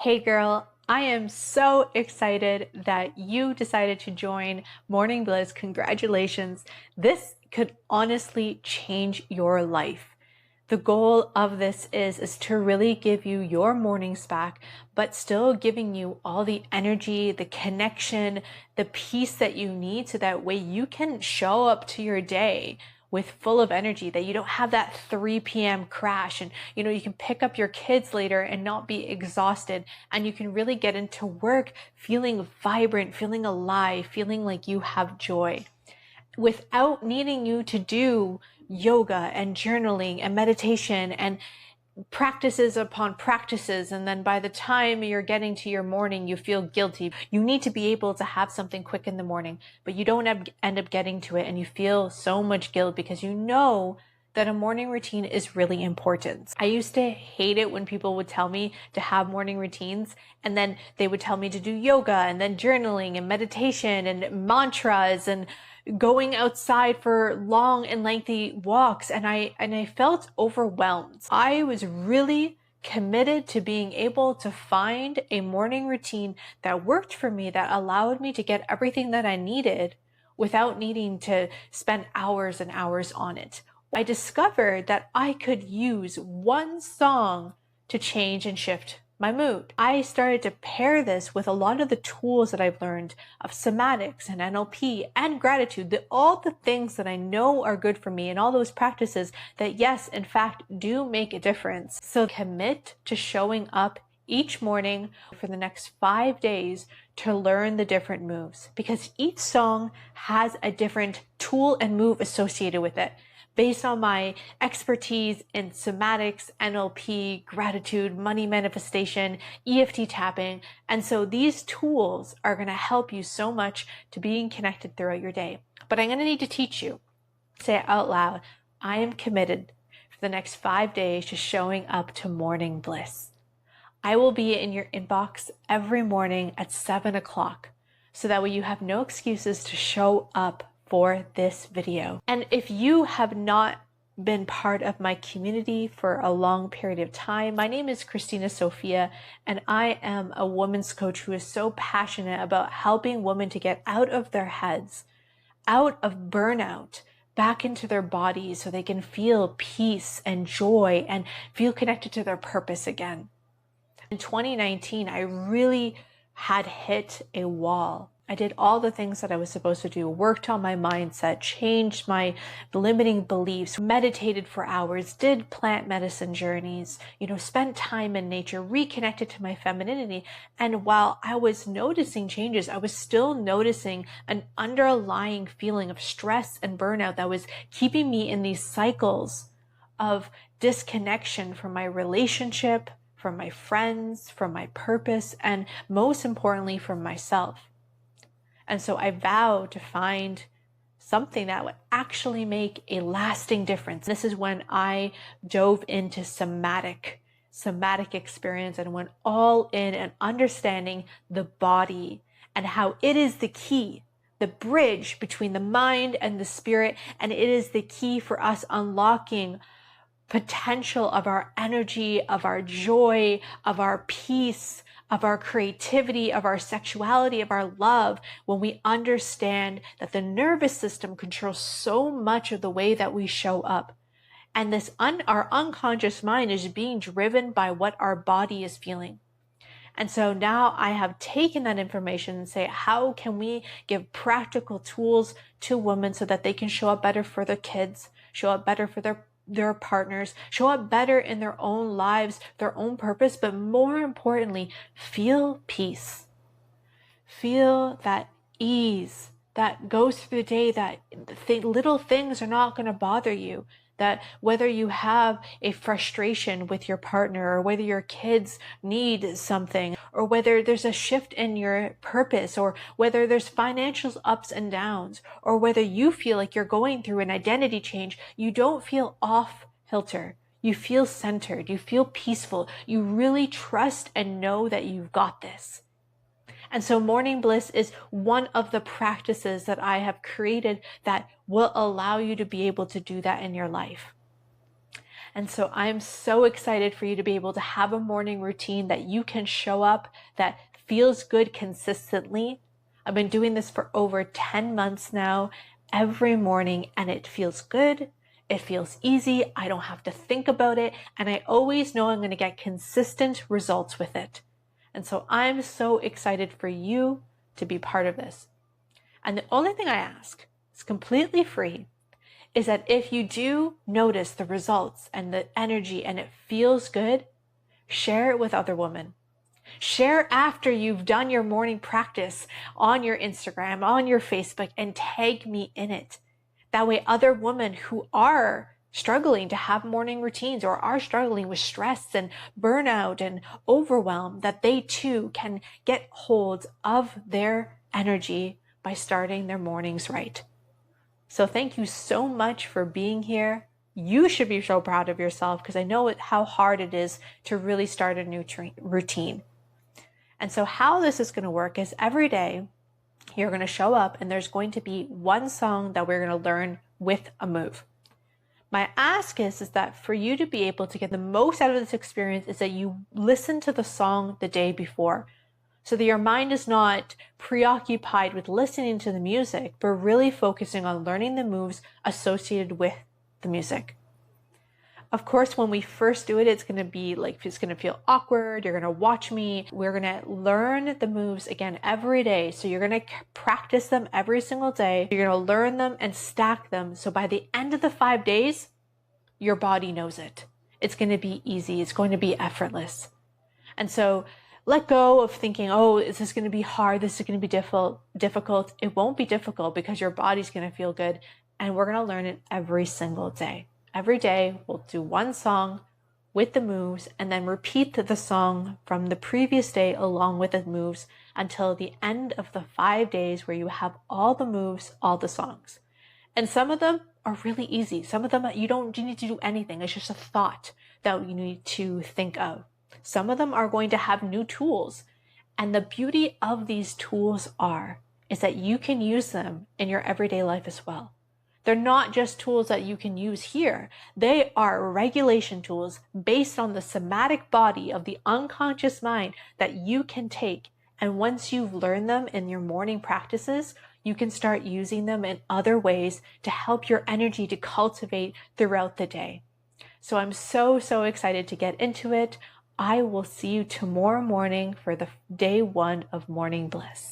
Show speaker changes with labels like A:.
A: Hey girl, I am so excited that you decided to join Morning Bliss. Congratulations. This could honestly change your life. The goal of this is to really give you your mornings back, but still giving you all the energy, the connection, the peace that you need so that way you can show up to your day with full of energy, that you don't have that 3 p.m. crash and you can pick up your kids later and not be exhausted, and you can really get into work feeling vibrant, feeling alive, feeling like you have joy without needing you to do yoga and journaling and meditation and practices upon practices, and then by the time you're getting to your morning you feel guilty. You need to be able to have something quick in the morning, but you don't end up getting to it and you feel so much guilt because you know that a morning routine is really important. I used to hate it when people would tell me to have morning routines and then they would tell me to do yoga and then journaling and meditation and mantras and going outside for long and lengthy walks, and I felt overwhelmed. I was really committed to being able to find a morning routine that worked for me, that allowed me to get everything that I needed without needing to spend hours and hours on it. I discovered that I could use one song to change and shift my mood. I started to pair this with a lot of the tools that I've learned of somatics and NLP and gratitude, all the things that I know are good for me and all those practices that, yes, in fact, do make a difference. So commit to showing up each morning for the next 5 days to learn the different moves, because each song has a different tool and move associated with it, based on my expertise in somatics, NLP, gratitude, money manifestation, EFT tapping. And so these tools are going to help you so much to being connected throughout your day. But I'm going to need to teach you. Say it out loud. I am committed for the next 5 days to showing up to Morning Bliss. I will be in your inbox every morning at 7 o'clock. So that way you have no excuses to show up for this video. And if you have not been part of my community for a long period of time, my name is Christina Sofia, and I am a women's coach who is so passionate about helping women to get out of their heads, out of burnout, back into their bodies so they can feel peace and joy and feel connected to their purpose again. In 2019, I really had hit a wall. I did all the things that I was supposed to do, worked on my mindset, changed my limiting beliefs, meditated for hours, did plant medicine journeys, spent time in nature, reconnected to my femininity. And while I was noticing changes, I was still noticing an underlying feeling of stress and burnout that was keeping me in these cycles of disconnection from my relationship, from my friends, from my purpose, and most importantly, from myself. And so I vowed to find something that would actually make a lasting difference. This is when I dove into somatic experience and went all in and understanding the body and how it is the key, the bridge between the mind and the spirit. And it is the key for us unlocking potential of our energy, of our joy, of our peace, of our creativity, of our sexuality, of our love, when we understand that the nervous system controls so much of the way that we show up. And our unconscious mind is being driven by what our body is feeling. And so now I have taken that information and say, how can we give practical tools to women so that they can show up better for their kids, show up better for their partners, show up better in their own lives, their own purpose, but more importantly, feel peace. Feel that ease that goes through the day, that little things are not going to bother you. That whether you have a frustration with your partner, or whether your kids need something, or whether there's a shift in your purpose, or whether there's financial ups and downs, or whether you feel like you're going through an identity change, you don't feel off kilter. You feel centered. You feel peaceful. You really trust and know that you've got this. And so Morning Bliss is one of the practices that I have created that will allow you to be able to do that in your life. And so I'm so excited for you to be able to have a morning routine that you can show up, that feels good consistently. I've been doing this for over 10 months now, every morning, and it feels good. It feels easy. I don't have to think about it. And I always know I'm going to get consistent results with it. And so I'm so excited for you to be part of this. And the only thing I ask, it's completely free, is that if you do notice the results and the energy and it feels good, share it with other women. Share after you've done your morning practice on your Instagram, on your Facebook, and tag me in it. That way other women who are struggling to have morning routines or are struggling with stress and burnout and overwhelm, that they too can get hold of their energy by starting their mornings right. So thank you so much for being here. You should be so proud of yourself because I know how hard it is to really start a new routine. And so how this is going to work is every day you're going to show up and there's going to be one song that we're going to learn with a move. My ask is that for you to be able to get the most out of this experience is that you listen to the song the day before, so that your mind is not preoccupied with listening to the music, but really focusing on learning the moves associated with the music. Of course, when we first do it, it's going to feel awkward. You're going to watch me. We're going to learn the moves again every day. So you're going to practice them every single day. You're going to learn them and stack them. So by the end of the 5 days, your body knows it. It's going to be easy. It's going to be effortless. And so let go of thinking, oh, is this going to be hard? This is going to be difficult. It won't be difficult because your body's going to feel good. And we're going to learn it every single day. Every day we'll do one song with the moves and then repeat the song from the previous day along with the moves until the end of the 5 days where you have all the moves, all the songs. And some of them are really easy. Some of them you need to do anything. It's just a thought that you need to think of. Some of them are going to have new tools. And the beauty of these tools is that you can use them in your everyday life as well. They're not just tools that you can use here. They are regulation tools based on the somatic body of the unconscious mind that you can take. And once you've learned them in your morning practices, you can start using them in other ways to help your energy to cultivate throughout the day. So I'm so excited to get into it. I will see you tomorrow morning for the day 1 of Morning Bliss.